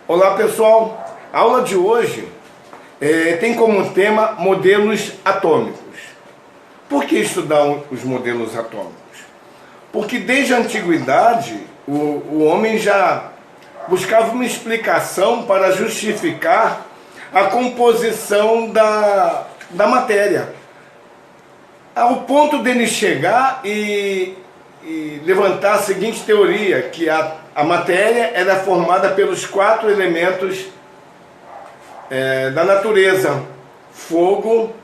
Olá pessoal, a aula de hoje tem como tema modelos atômicos. Por que estudar os modelos atômicos? Porque desde a antiguidade o homem já buscava uma explicação para justificar a composição da matéria, ao ponto dele chegar e levantar a seguinte teoria, que a matéria era formada pelos 4 elementos da natureza: fogo,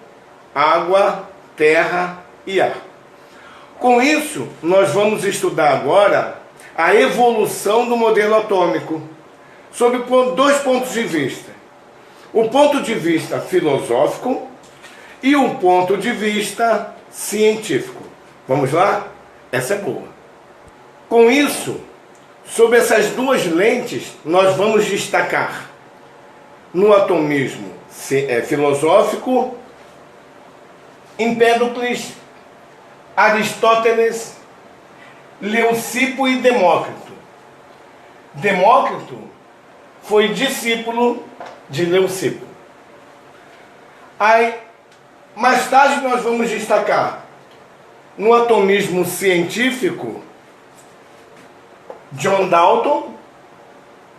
água, terra e ar. Com isso, nós vamos estudar agora a evolução do modelo atômico, sob 2 pontos de vista: o ponto de vista filosófico e o ponto de vista científico. Vamos lá? Essa é boa. Com isso, sob essas 2 lentes, nós vamos destacar no atomismo filosófico Empédocles, Aristóteles, Leucipo e Demócrito. Demócrito foi discípulo de Leucipo. Aí, mais tarde nós vamos destacar no atomismo científico John Dalton,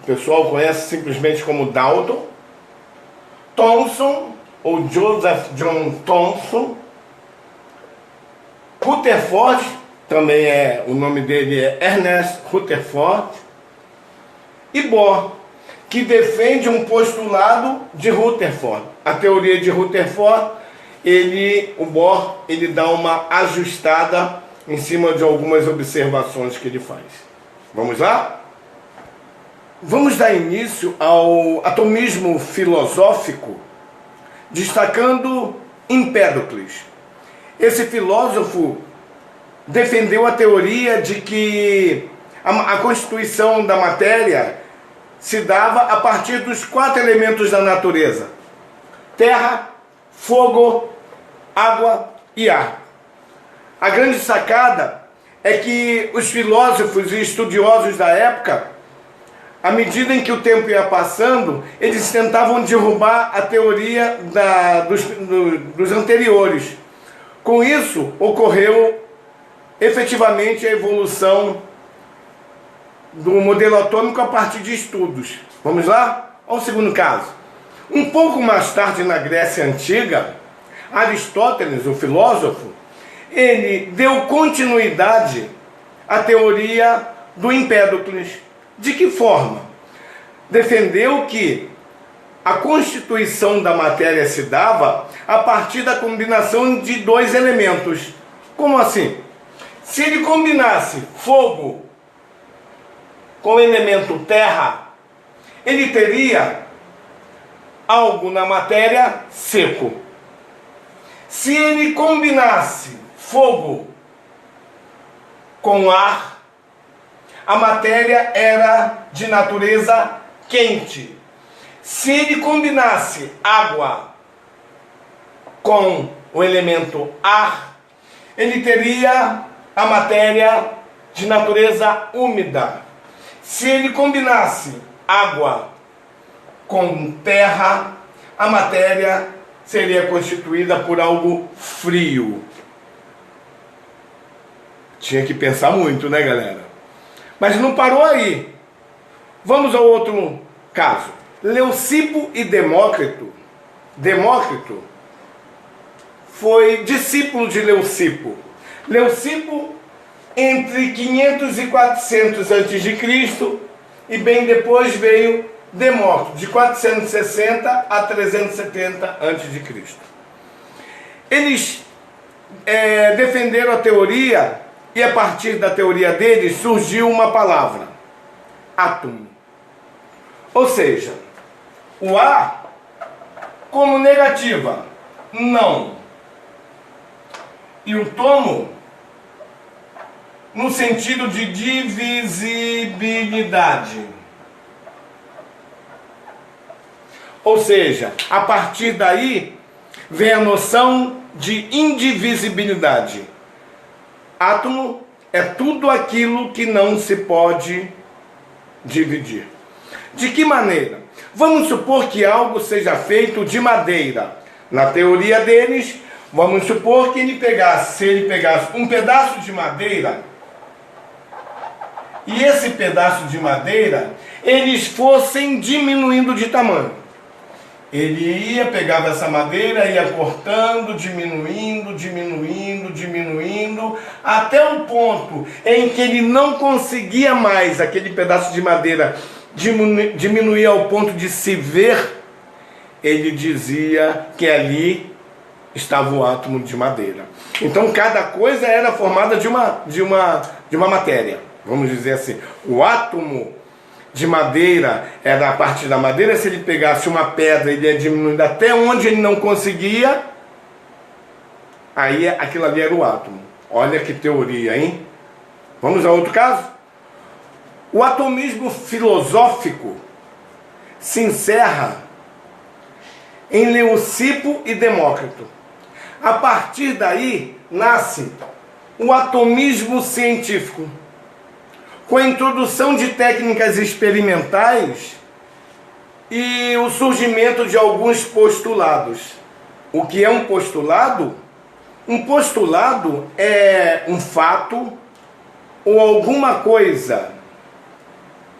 o pessoal conhece simplesmente como Dalton, Thomson, ou Joseph John Thomson, Rutherford, também o nome dele é Ernest Rutherford, e Bohr, que defende um postulado de Rutherford. A teoria de Rutherford, o Bohr dá uma ajustada em cima de algumas observações que ele faz. Vamos lá? Vamos dar início ao atomismo filosófico, destacando Empédocles. Esse filósofo defendeu a teoria de que a constituição da matéria se dava a partir dos 4 elementos da natureza: terra, fogo, água e ar. A grande sacada é que os filósofos e estudiosos da época, à medida em que o tempo ia passando, eles tentavam derrubar a teoria dos anteriores. Com isso, ocorreu efetivamente a evolução do modelo atômico a partir de estudos. Vamos lá? Ao segundo caso. Um pouco mais tarde, na Grécia Antiga, Aristóteles, o filósofo, ele deu continuidade à teoria do Empédocles. De que forma? Defendeu que a constituição da matéria se dava a partir da combinação de 2 elementos. Como assim? Se ele combinasse fogo com o elemento terra, ele teria algo na matéria seco. Se ele combinasse fogo com ar, a matéria era de natureza quente. Se ele combinasse água com o elemento ar, ele teria a matéria de natureza úmida. Se ele combinasse água com terra, a matéria seria constituída por algo frio. Tinha que pensar muito, né, galera? Mas não parou aí. Vamos ao outro caso. Leucipo e Demócrito. Demócrito foi discípulo de Leucipo. Leucipo, entre 500 e 400 a.C., e bem depois veio Demócrito, de 460 a 370 a.C. Eles defenderam a teoria, e a partir da teoria deles surgiu uma palavra: átomo. Ou seja, o A como negativa, não. E o tomo no sentido de divisibilidade. Ou seja, a partir daí vem a noção de indivisibilidade. Átomo é tudo aquilo que não se pode dividir. De que maneira? Vamos supor que algo seja feito de madeira. Na teoria deles, vamos supor que se ele pegasse um pedaço de madeira, e esse pedaço de madeira, eles fossem diminuindo de tamanho. Ele pegava essa madeira, ia cortando, diminuindo, até o ponto em que ele não conseguia mais aquele pedaço de madeira diminuir ao ponto de se ver. Ele dizia que ali estava o átomo de madeira. Então cada coisa era formada de uma matéria, vamos dizer assim. O átomo de madeira era a parte da madeira. Se ele pegasse uma pedra, ele ia diminuindo até onde ele não conseguia, aí aquilo ali era o átomo. Olha que teoria, hein? Vamos a outro caso? O atomismo filosófico se encerra em Leucipo e Demócrito. A partir daí nasce o atomismo científico, com a introdução de técnicas experimentais e o surgimento de alguns postulados. O que é um postulado? Um postulado é um fato ou alguma coisa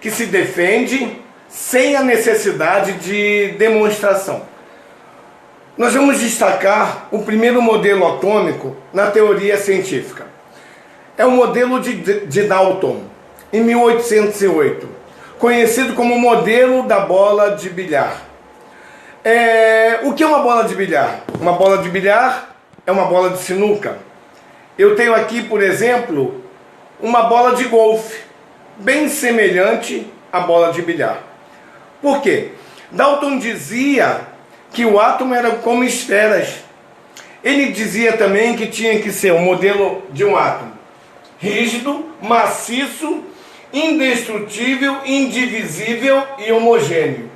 que se defende sem a necessidade de demonstração. Nós vamos destacar o primeiro modelo atômico na teoria científica. É o modelo de Dalton, em 1808, conhecido como modelo da bola de bilhar. O que é uma bola de bilhar? Uma bola de bilhar é uma bola de sinuca. Eu tenho aqui, por exemplo, uma bola de golfe, bem semelhante à bola de bilhar. Por quê? Dalton dizia que o átomo era como esferas. Ele dizia também que tinha que ser um modelo de um átomo rígido, maciço, indestrutível, indivisível e homogêneo.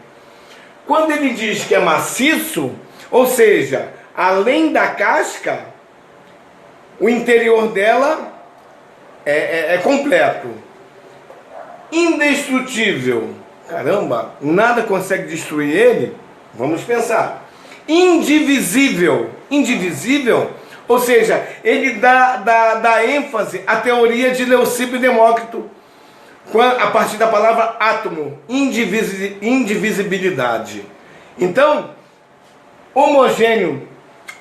Quando ele diz que é maciço, ou seja, além da casca, o interior dela é completo. Indestrutível, caramba, nada consegue destruir ele. Vamos pensar. Indivisível, ou seja, ele dá ênfase à teoria de Leucipo e Demócrito, a partir da palavra átomo, indivisibilidade. Então, homogêneo,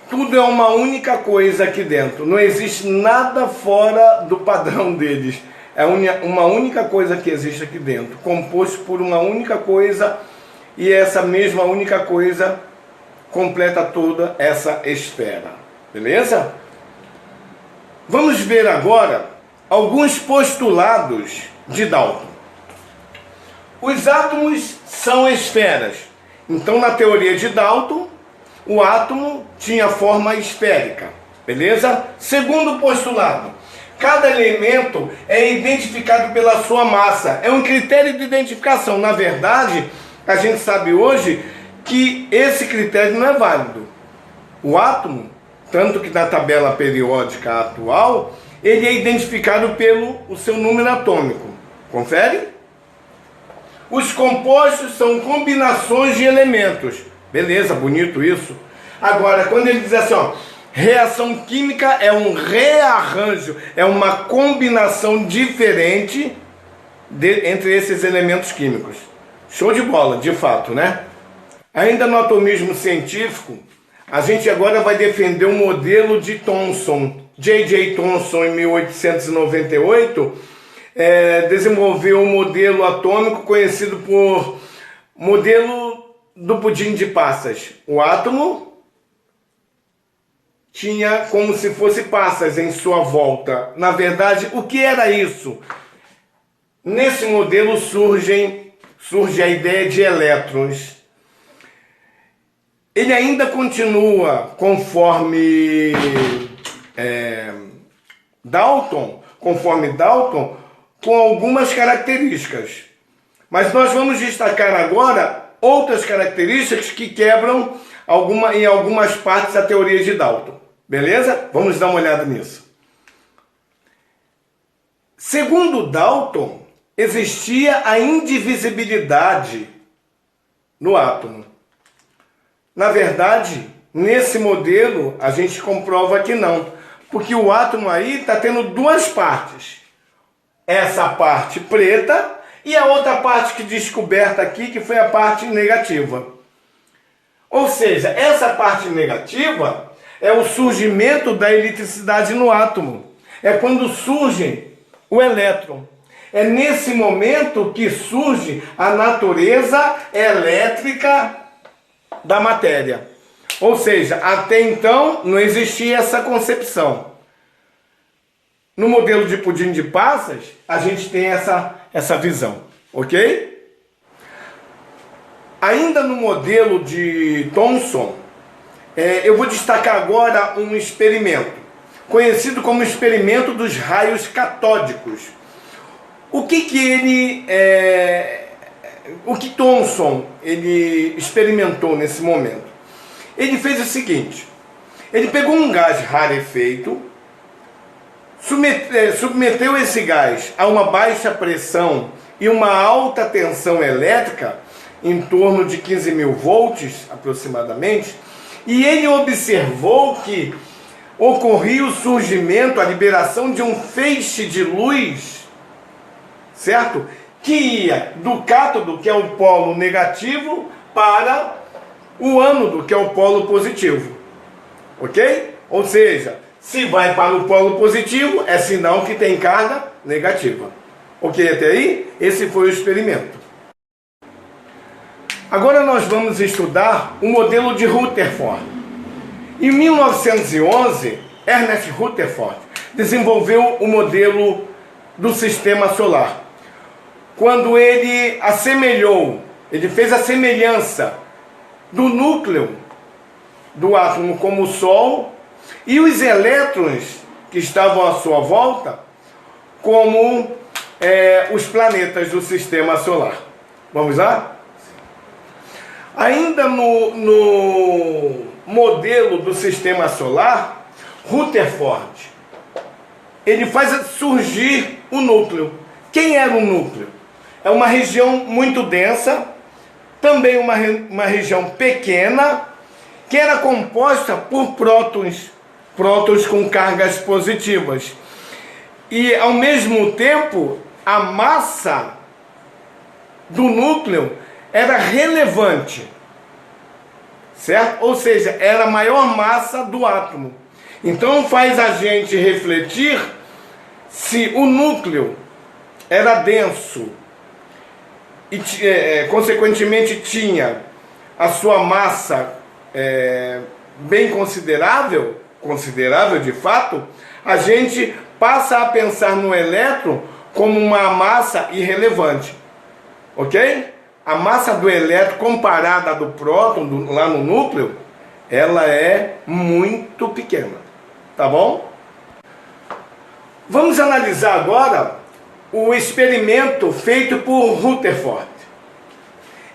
tudo é uma única coisa aqui dentro, não existe nada fora do padrão deles. É uma única coisa que existe aqui dentro, composto por uma única coisa, e essa mesma única coisa completa toda essa esfera. Beleza? Vamos ver agora alguns postulados de Dalton. Os átomos são esferas. Então, na teoria de Dalton, o átomo tinha forma esférica. Beleza? Segundo postulado, cada elemento é identificado pela sua massa. É um critério de identificação. Na verdade, a gente sabe hoje que esse critério não é válido. O átomo, tanto que na tabela periódica atual, ele é identificado pelo seu número atômico. Confere? Os compostos são combinações de elementos. Beleza, bonito isso. Agora, quando ele diz assim, ó, reação química é um rearranjo, é uma combinação diferente entre esses elementos químicos. Show de bola, de fato, né? Ainda no atomismo científico, a gente agora vai defender um modelo de Thomson. J.J. Thomson, em 1898, desenvolveu um modelo atômico conhecido por modelo do pudim de passas. O átomo tinha como se fosse passas em sua volta. Na verdade, o que era isso? Nesse modelo surge a ideia de elétrons. Ele ainda continua conforme Dalton, com algumas características. Mas nós vamos destacar agora outras características que quebram em algumas partes da teoria de Dalton. Beleza? Vamos dar uma olhada nisso. Segundo Dalton, existia a indivisibilidade no átomo. Na verdade, nesse modelo, a gente comprova que não. Porque o átomo aí está tendo duas partes. Essa parte preta e a outra parte que descoberta aqui, que foi a parte negativa. Ou seja, essa parte negativa é o surgimento da eletricidade no átomo. É quando surge o elétron. É nesse momento que surge a natureza elétrica da matéria. Ou seja, até então não existia essa concepção. No modelo de pudim de passas, a gente tem essa visão, ok? Ainda no modelo de Thomson, eu vou destacar agora um experimento, conhecido como experimento dos raios catódicos. O que Thomson ele experimentou nesse momento? Ele fez o seguinte: ele pegou um gás rarefeito, submeteu esse gás a uma baixa pressão e uma alta tensão elétrica, em torno de 15.000 volts aproximadamente, e ele observou que ocorria o surgimento, a liberação de um feixe de luz, certo? Que ia do cátodo, que é o polo negativo, para o ânodo, que é o polo positivo, ok? Ou seja, se vai para o polo positivo, é sinal que tem carga negativa. Ok até aí? Esse foi o experimento. Agora nós vamos estudar o modelo de Rutherford. Em 1911, Ernest Rutherford desenvolveu o modelo do sistema solar. Quando ele fez a semelhança do núcleo do átomo como o Sol e os elétrons que estavam à sua volta como os planetas do sistema solar. Vamos lá? Ainda no modelo do sistema solar, Rutherford, ele faz surgir o núcleo. Quem era o núcleo? É uma região muito densa, também uma região pequena, que era composta por prótons com cargas positivas. E, ao mesmo tempo, a massa do núcleo era relevante, certo? Ou seja, era a maior massa do átomo. Então faz a gente refletir se o núcleo era denso e consequentemente tinha a sua massa bem considerável de fato, a gente passa a pensar no elétron como uma massa irrelevante, ok? A massa do elétron comparada à do próton, lá no núcleo, ela é muito pequena, tá bom? Vamos analisar agora o experimento feito por Rutherford.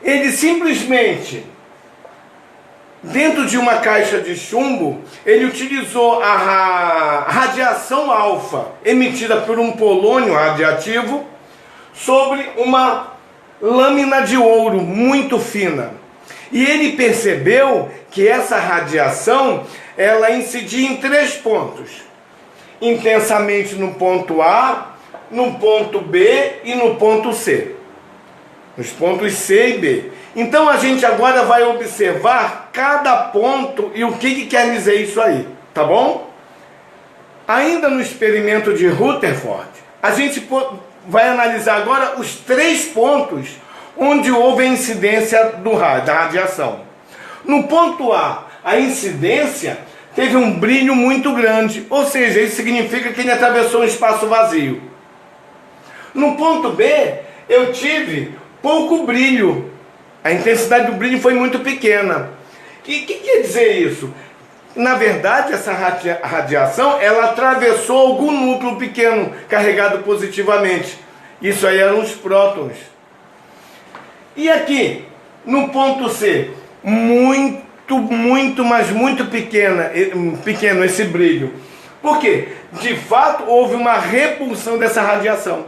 Ele simplesmente, dentro de uma caixa de chumbo, ele utilizou a radiação alfa emitida por um polônio radiativo sobre uma lâmina de ouro muito fina. E ele percebeu que essa radiação, ela incidia em 3 pontos. Intensamente no ponto A, no ponto B e no ponto C. Nos pontos C e B. Então a gente agora vai observar cada ponto e o que quer dizer isso aí, tá bom? Ainda no experimento de Rutherford, a gente vai analisar agora os 3 pontos onde houve a incidência da radiação. No ponto A, a incidência teve um brilho muito grande, ou seja, isso significa que ele atravessou um espaço vazio. No ponto B, eu tive pouco brilho, a intensidade do brilho foi muito pequena. E o que quer dizer isso? Na verdade, essa radiação, ela atravessou algum núcleo pequeno, carregado positivamente. Isso aí eram os prótons. E aqui, no ponto C, mas muito pequeno esse brilho. Por quê? De fato, houve uma repulsão dessa radiação.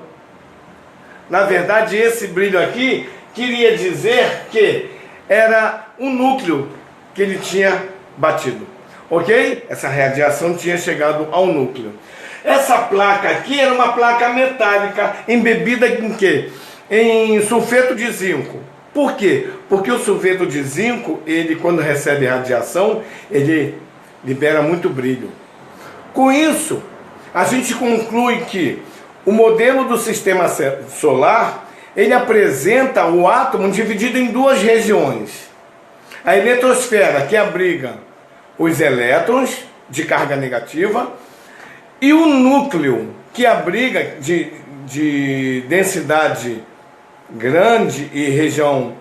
Na verdade, esse brilho aqui queria dizer que era o núcleo que ele tinha batido, ok? Essa radiação tinha chegado ao núcleo. Essa placa aqui era uma placa metálica embebida em quê? Em sulfeto de zinco. Por quê? Porque o sulfeto de zinco, ele quando recebe radiação, ele libera muito brilho. Com isso, a gente conclui que o modelo do sistema solar, ele apresenta o átomo dividido em duas regiões. A eletrosfera, que abriga os elétrons de carga negativa, e o núcleo, que abriga de densidade grande e região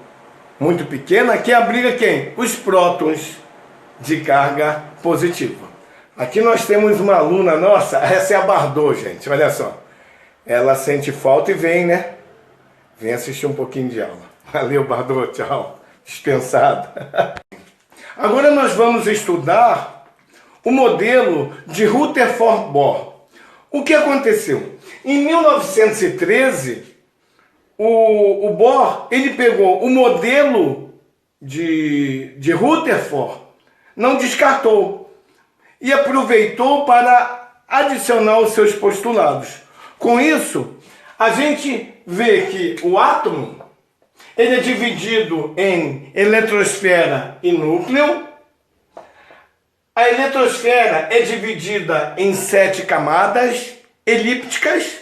muito pequena, que abriga quem? Os prótons de carga positiva. Aqui nós temos uma aluna nossa, essa é a Bardot, gente, olha só. Ela sente falta e vem, né? Vem assistir um pouquinho de aula. Valeu, Bardot, tchau. Dispensada. Agora nós vamos estudar o modelo de Rutherford-Bohr. O que aconteceu? Em 1913, o Bohr, ele pegou o modelo de Rutherford, não descartou, e aproveitou para adicionar os seus postulados. Com isso, a gente vê que o átomo, ele é dividido em eletrosfera e núcleo. A eletrosfera é dividida em 7 camadas elípticas.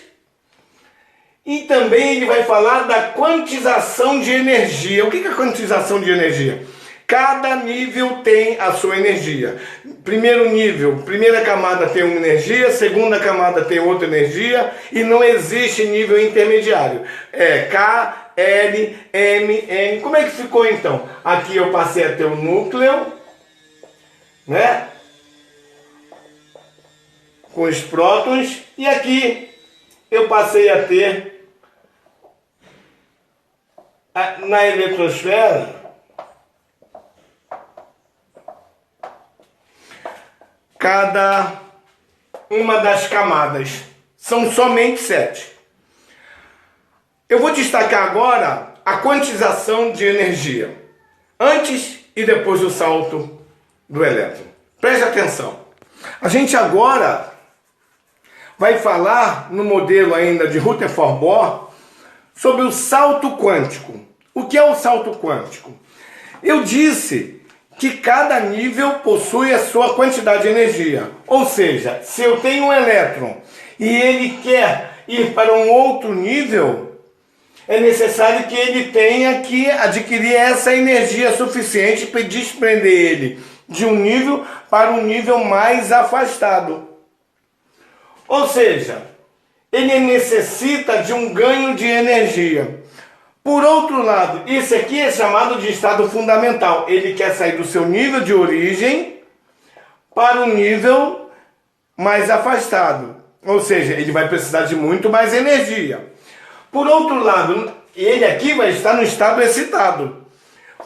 E também ele vai falar da quantização de energia. O que é a quantização de energia? Cada nível tem a sua energia. Primeiro nível, primeira camada tem uma energia, segunda camada tem outra energia, e não existe nível intermediário. É K, L, M, N. Como é que ficou então? Aqui eu passei a ter o núcleo, né? Com os prótons, e aqui eu passei a ter na eletrosfera cada uma das camadas. São somente 7. Eu vou destacar agora a quantização de energia, antes e depois do salto do elétron. Preste atenção. A gente agora vai falar no modelo ainda de Rutherford-Bohr sobre o salto quântico. O que é o salto quântico? Eu disse que cada nível possui a sua quantidade de energia. Ou seja, se eu tenho um elétron e ele quer ir para um outro nível, é necessário que ele tenha que adquirir essa energia suficiente para desprender ele de um nível para um nível mais afastado. Ou seja, ele necessita de um ganho de energia. Por outro lado, isso aqui é chamado de estado fundamental. Ele quer sair do seu nível de origem para um nível mais afastado. Ou seja, ele vai precisar de muito mais energia. Por outro lado, ele aqui vai estar no estado excitado.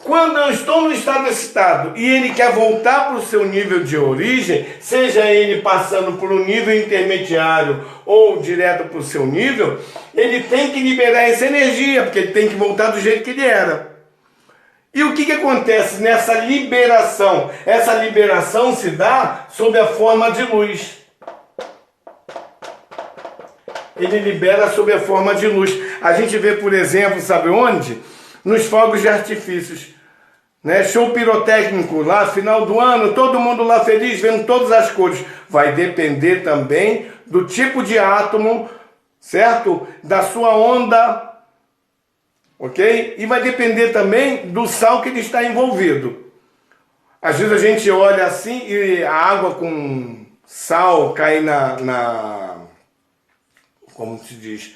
Quando eu estou no estado excitado e ele quer voltar para o seu nível de origem, seja ele passando por um nível intermediário ou direto para o seu nível, ele tem que liberar essa energia, porque ele tem que voltar do jeito que ele era. E o que acontece nessa liberação? Essa liberação se dá sob a forma de luz. Ele libera sob a forma de luz. A gente vê, por exemplo, sabe onde? Nos fogos de artifícios, né? Show pirotécnico lá, final do ano, todo mundo lá feliz, vendo todas as cores. Vai depender também do tipo de átomo, certo? Da sua onda, ok? E vai depender também do sal que ele está envolvido. Às vezes a gente olha assim e a água com sal cai como se diz,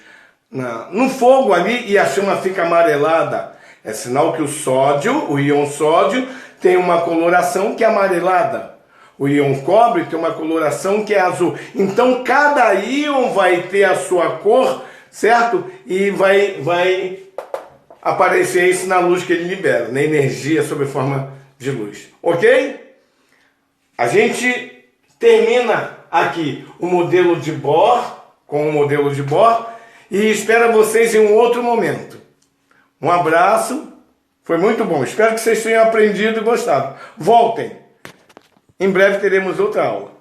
no fogo ali e a chama fica amarelada. É sinal que o sódio, o íon sódio, tem uma coloração que é amarelada. O íon cobre tem uma coloração que é azul. Então cada íon vai ter a sua cor, certo? E vai aparecer isso na luz que ele libera, na energia sob forma de luz. Ok? A gente termina aqui o modelo de Bohr, com o modelo de Bohr, e espero vocês em um outro momento. Um abraço, foi muito bom. Espero que vocês tenham aprendido e gostado. Voltem, em breve teremos outra aula.